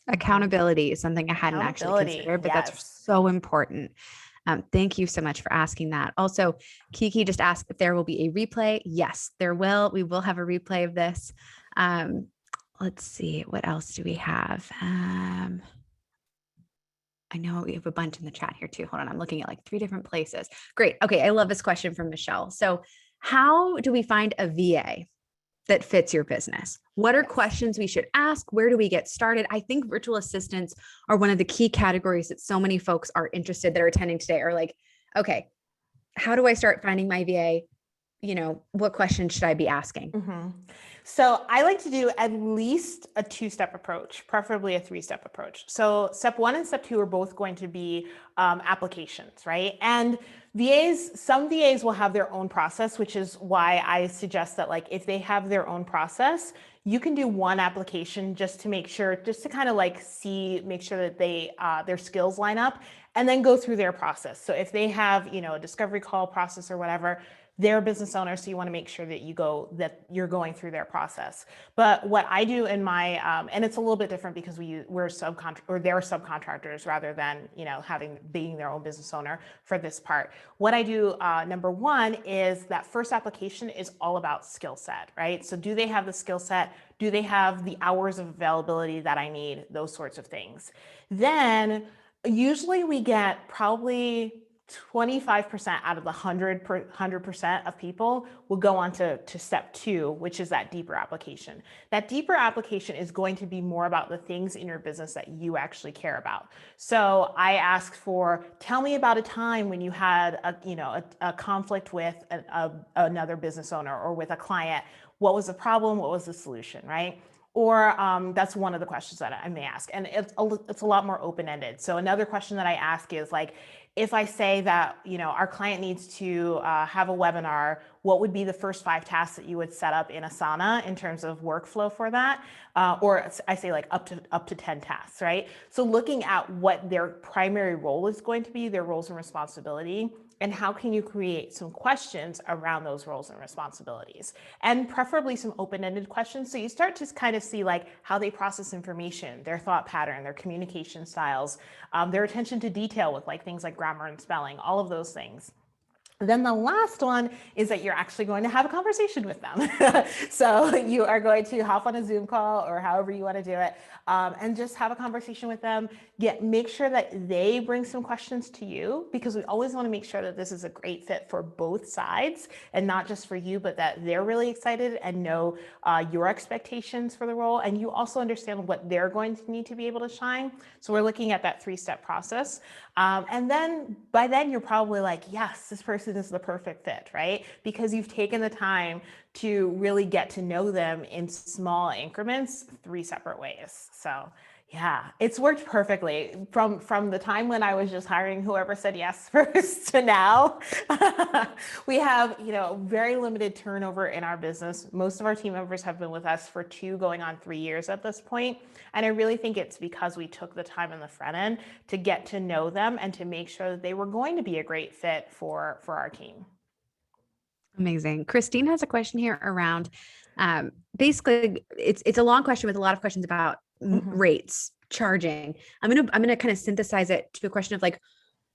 S1: Accountability is something I hadn't actually considered, but that's so important. Thank you so much for asking that. Also, Kiki just asked if there will be a replay. Yes, there will. We will have a replay of this. Let's see, what else do we have? I know we have a bunch in the chat here too. Hold on, I'm looking at like 3 different places. Great. Okay, I love this question from Michelle. So how do we find a VA that fits your business? What are questions we should ask? Where do we get started? I think virtual assistants are one of the key categories that so many folks are interested that are attending today are like, okay, how do I start finding my VA? You know, what questions should I be asking?
S2: So I like to do at least a 2-step approach, preferably a 3-step approach. So step 1 and step 2 are both going to be applications, right? And some VAs will have their own process, which is why I suggest that like if they have their own process, you can do one application just to make sure, just to kind of like make sure that their skills line up, and then go through their process. So if they have, you know, a discovery call process or whatever, they're a business owner, so you want to make sure that you're going through their process. But what I do in my and it's a little bit different because they're subcontractors rather than, you know, being their own business owner for this part. What I do, number 1, is that first application is all about skill set, right? So do they have the skill set? Do they have the hours of availability that I need? Those sorts of things. Then usually we get probably 25% out of the 100% of people will go on to step 2, which is that deeper application. That deeper application is going to be more about the things in your business that you actually care about. So I ask for, tell me about a time when you had a conflict with another business owner or with a client. What was the problem? What was the solution, right? Or that's one of the questions that I may ask. And it's a lot more open-ended. So another question that I ask is like, if I say that, you know, our client needs to have a webinar, what would be the first 5 tasks that you would set up in Asana in terms of workflow for that? Or I say like up to 10 tasks, right? So looking at what their primary role is going to be, their roles and responsibility, and how can you create some questions around those roles and responsibilities, and preferably some open-ended questions. So you start to kind of see like how they process information, their thought pattern, their communication styles, their attention to detail with like things like grammar and spelling, all of those things. Then the last one is that you're actually going to have a conversation with them. So you are going to hop on a Zoom call or however you want to do it, and just have a conversation with them. Make sure that they bring some questions to you, because we always want to make sure that this is a great fit for both sides and not just for you, but that they're really excited and know your expectations for the role. And you also understand what they're going to need to be able to shine. So we're looking at that 3-step process. And then by then you're probably like, yes, this person is the perfect fit, right? Because you've taken the time to really get to know them in small increments, 3 separate ways. So yeah, it's worked perfectly from the time when I was just hiring whoever said yes first to now. We have, very limited turnover in our business. Most of our team members have been with us for 2 going on 3 years at this point. And I really think it's because we took the time in the front end to get to know them and to make sure that they were going to be a great fit for our team.
S1: Amazing. Christine has a question here around, basically it's a long question with a lot of questions about rates, charging. I'm going to kind of synthesize it to a question of like,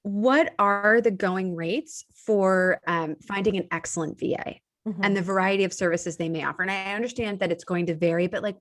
S1: what are the going rates for finding an excellent VA and the variety of services they may offer? And I understand that it's going to vary, but like,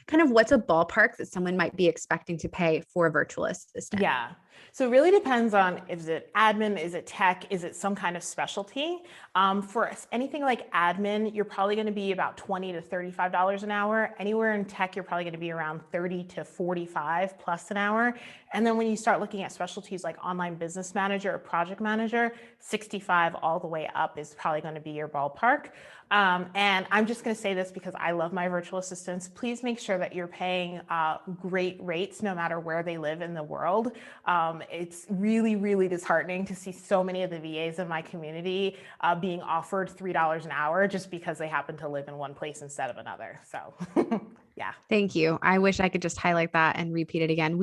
S1: kind of what's a ballpark that someone might be expecting to pay for a virtual assistant?
S2: Yeah. So it really depends on, is it admin, is it tech, is it some kind of specialty? For anything like admin, you're probably going to be about $20 to $35 an hour. Anywhere in tech, you're probably going to be around 30 to 45 plus an hour. And then when you start looking at specialties like online business manager or project manager, 65 all the way up is probably going to be your ballpark. And I'm just going to say this because I love my virtual assistants. Please make sure that you're paying great rates no matter where they live in the world. It's really, really disheartening to see so many of the VAs in my community being offered $3 an hour just because they happen to live in one place instead of another. So yeah.
S1: Thank you. I wish I could just highlight that and repeat it again.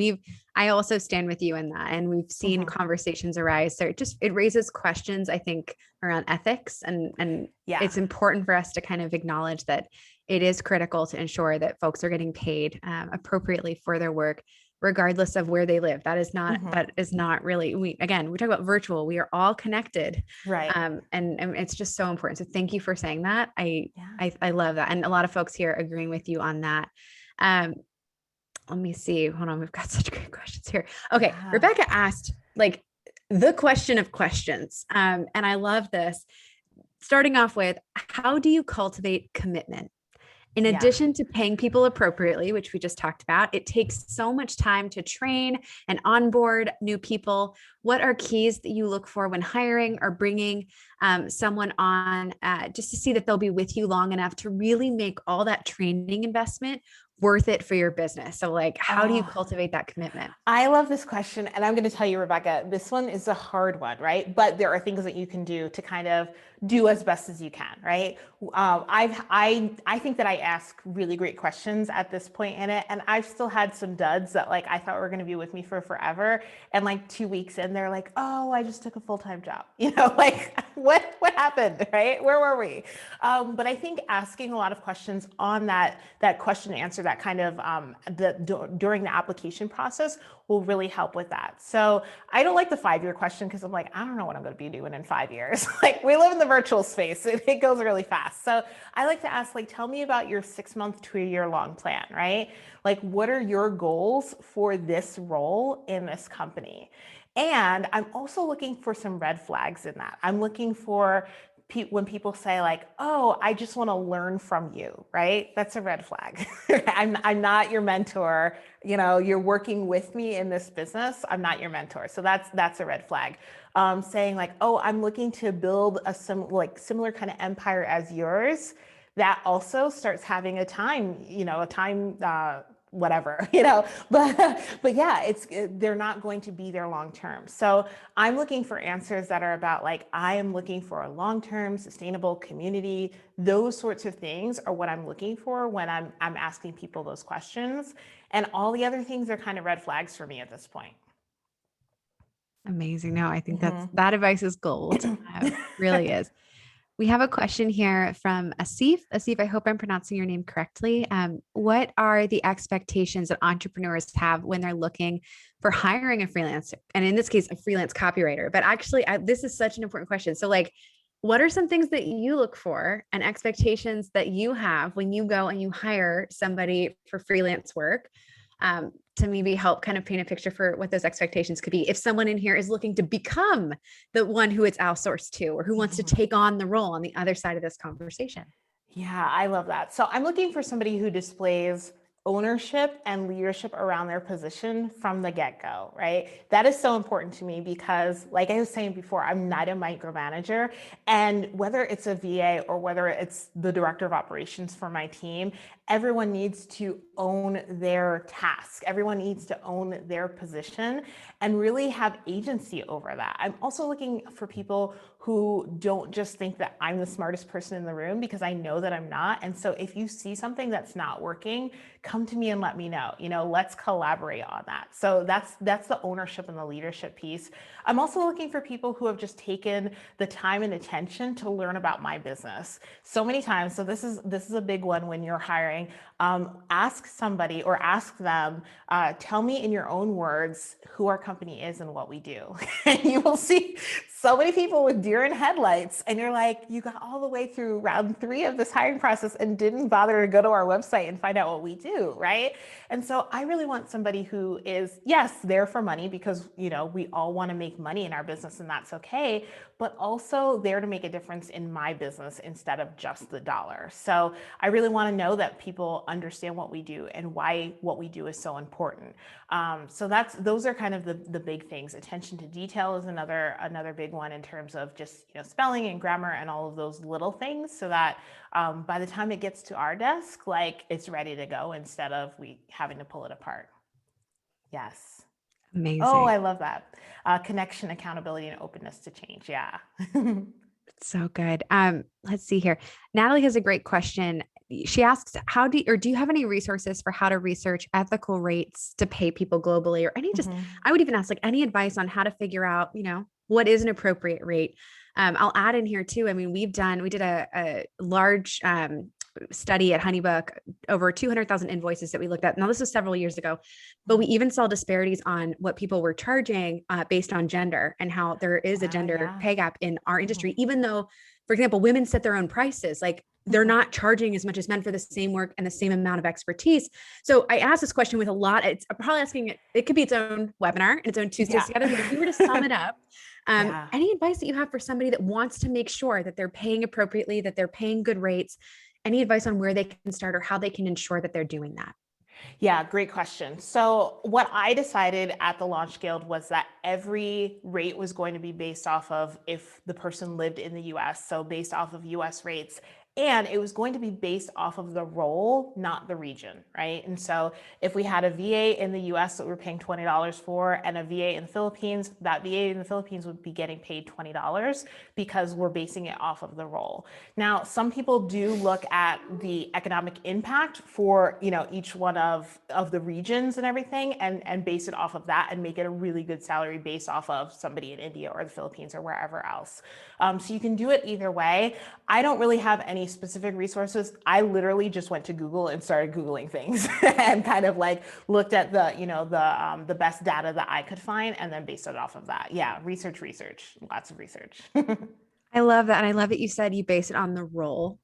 S1: I also stand with you in that. And we've seen conversations arise. So it raises questions, I think, around ethics. And
S2: Yeah.
S1: it's important for us to kind of acknowledge that it is critical to ensure that folks are getting paid appropriately for their work, regardless of where they live. That is not really, we talk about virtual, we are all connected.
S2: Right.
S1: And it's just so important. So thank you for saying that. I love that. And a lot of folks here agreeing with you on that. Let me see. Hold on. We've got such great questions here. Okay. Yeah. Rebecca asked like the question of questions. And I love this. Starting off with, how do you cultivate commitment? In addition to paying people appropriately, which we just talked about, it takes so much time to train and onboard new people. What are keys that you look for when hiring or bringing someone on, just to see that they'll be with you long enough to really make all that training investment worth it for your business? So like, how do you cultivate that commitment? I
S2: love this question. And I'm going to tell you, Rebecca, this one is a hard one, right? But there are things that you can do to kind of do as best as you can, right? I think that I ask really great questions at this point in it. And I've still had some duds that like, I thought were going to be with me for forever. And like 2 weeks in, they're like, oh, I just took a full-time job. Like what happened, right? Where were we? But I think asking a lot of questions on that question and answer, that kind of during the application process will really help with that. So I don't like the 5-year question because I'm like, I don't know what I'm going to be doing in 5 years. Like we live in the virtual space. It goes really fast. So I like to ask, like, tell me about your 6-month to a year long plan, right? Like, what are your goals for this role in this company? And I'm also looking for some red flags in that. I'm looking for when people say like, oh, I just want to learn from you, right? That's a red flag. I'm not your mentor. You're working with me in this business. I'm not your mentor. So that's a red flag. Saying like, oh, I'm looking to build a similar kind of empire as yours. That also starts having a time, whatever, but yeah, they're not going to be there long term. So I'm looking for answers that are about like, I am looking for a long-term sustainable community. Those sorts of things are what I'm looking for when I'm asking people those questions. And all the other things are kind of red flags for me at this point.
S1: Amazing. No, I think that advice is gold. It really is. We have a question here from Asif. Asif, I hope I'm pronouncing your name correctly. What are the expectations that entrepreneurs have when they're looking for hiring a freelancer? And in this case, a freelance copywriter. But actually, this is such an important question. So, like, what are some things that you look for and expectations that you have when you go and you hire somebody for freelance work? To maybe help kind of paint a picture for what those expectations could be. If someone in here is looking to become the one who it's outsourced to, or who wants to take on the role on the other side of this conversation.
S2: Yeah, I love that. So I'm looking for somebody who displays ownership and leadership around their position from the get-go, right? That is so important to me because, like I was saying before, I'm not a micromanager. And whether it's a VA or whether it's the director of operations for my team, everyone needs to own their task. Everyone needs to own their position and really have agency over that. I'm also looking for people who don't just think that I'm the smartest person in the room, because I know that I'm not. And so if you see something that's not working, come to me and let me know. Let's collaborate on that. So that's the ownership and the leadership piece. I'm also looking for people who have just taken the time and attention to learn about my business. So many times, so this is a big one when you're hiring. Ask somebody or ask them, tell me in your own words who our company is and what we do. And you will see so many people with deer in headlights, and you're like, you got all the way through round 3 of this hiring process and didn't bother to go to our website and find out what we do, right? And so I really want somebody who is, yes, there for money, because we all want to make money in our business, and that's okay, but also there to make a difference in my business instead of just the dollar. So I really want to know that people understand what we do and why what we do is so important. So those are kind of the big things. Attention to detail is another big one in terms of just spelling and grammar and all of those little things, so that by the time it gets to our desk, like, it's ready to go instead of we having to pull it apart. Yes.
S1: Amazing.
S2: Oh, I love that. Connection, accountability, and openness to change. Yeah.
S1: So good. Let's see here. Natalie has a great question. She asks, do you have any resources for how to research ethical rates to pay people globally, or I would even ask, like, any advice on how to figure out, what is an appropriate rate? I'll add in here too. I mean, we did a large study at HoneyBook, over 200,000 invoices that we looked at. Now, this was several years ago, but we even saw disparities on what people were charging based on gender, and how there is a gender pay gap in our industry, even though, for example, women set their own prices. Like, they're not charging as much as men for the same work and the same amount of expertise. So I asked this question with a lot. It's probably asking it could be its own webinar and its own Tuesdays together. But if you were to sum it up, any advice that you have for somebody that wants to make sure that they're paying appropriately, that they're paying good rates, any advice on where they can start or how they can ensure that they're doing that?
S2: Yeah, great question. So what I decided at the Launch Guild was that every rate was going to be based off of if the person lived in the US, so based off of US rates. And it was going to be based off of the role, not the region, right? And so if we had a VA in the US that we were paying $20 for, and a VA in the Philippines, that VA in the Philippines would be getting paid $20 because we're basing it off of the role. Now, some people do look at the economic impact for each one of the regions and everything, and base it off of that and make it a really good salary based off of somebody in India or the Philippines or wherever else. So you can do it either way. I don't really have any specific resources. I literally just went to Google and started Googling things and kind of like looked at the best data that I could find and then based it off of that. Yeah, research, lots of research.
S1: I love that. And I love that you said you base it on the role.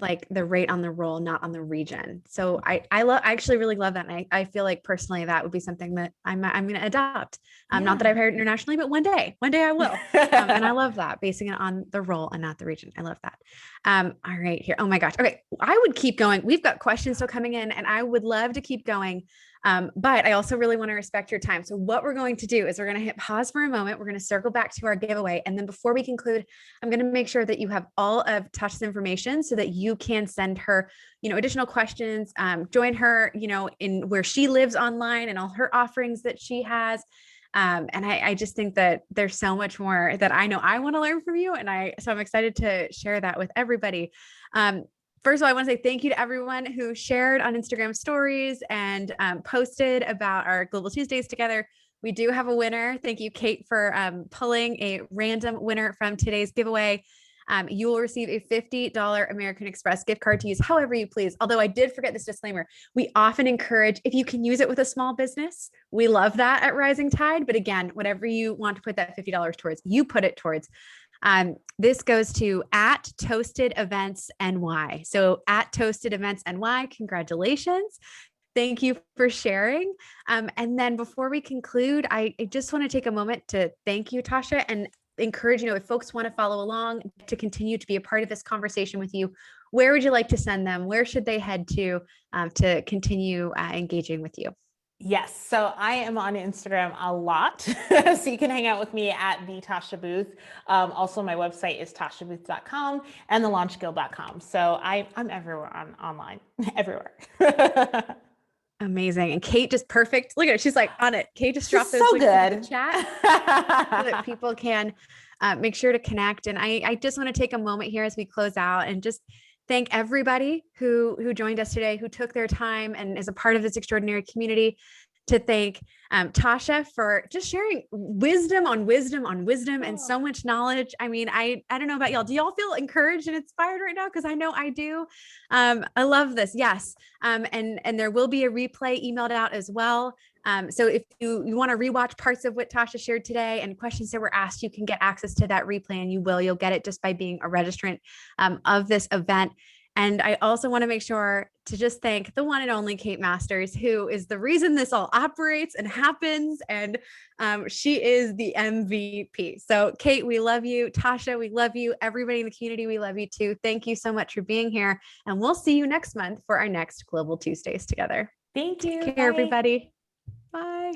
S1: Like the rate on the role, not on the region. So I actually really love that. And I feel like personally that would be something that I'm going to adopt. Not that I've heard internationally, but one day I will. And I love that, basing it on the role and not the region. I love that. All right, here. Oh my gosh. Okay. I would keep going. We've got questions still coming in and I would love to keep going. But I also really want to respect your time. So what we're going to do is we're going to hit pause for a moment. We're going to circle back to our giveaway. And then before we conclude, I'm going to make sure that you have all of Tasha's information so that you can send her, additional questions, join her, in where she lives online and all her offerings that she has. And I just think that there's so much more that I know I want to learn from you. So I'm excited to share that with everybody. First of all, I want to say thank you to everyone who shared on Instagram stories and posted about our Global Tuesdays together. We do have a winner. Thank you, Kate, for pulling a random winner from today's giveaway. you will receive a $50 American Express gift card to use however you please. Although I did forget this disclaimer, we often encourage, if you can use it with a small business, we love that at Rising Tide. But again, whatever you want to put that $50 towards, you put it towards. This goes to at Toasted Events NY. So at Toasted Events NY, congratulations. Thank you for sharing. And then before we conclude, I just want to take a moment to thank you, Tasha, and encourage, if folks want to follow along to continue to be a part of this conversation with you, where would you like to send them? Where should they head to continue engaging with you?
S2: Yes. So I am on Instagram a lot. So you can hang out with me at the Tasha Booth. Also, my website is tashabooth.com and thelaunchguild.com. So I'm everywhere online, everywhere.
S1: Amazing. And Kate just perfect. Look at it. She's like on it. Kate just dropped those
S2: so
S1: links
S2: good.
S1: in the chat so that people can make sure to connect. And I just want to take a moment here as we close out and just thank everybody who joined us today, who took their time and is a part of this extraordinary community. To thank Tasha for just sharing wisdom on wisdom on wisdom and so much knowledge. I mean, I don't know about y'all. Do y'all feel encouraged and inspired right now? Because I know I do. I love this. Yes. And there will be a replay emailed out as well. So if you want to rewatch parts of what Tasha shared today and questions that were asked, you can get access to that replay, and you'll get it just by being a registrant of this event. And I also want to make sure to just thank the one and only Kate Masters, who is the reason this all operates and happens. And she is the MVP. So Kate, we love you. Tasha, we love you. Everybody in the community, we love you too. Thank you so much for being here. And we'll see you next month for our next Global Tuesdays together.
S2: Thank you.
S1: Take care, everybody. Bye.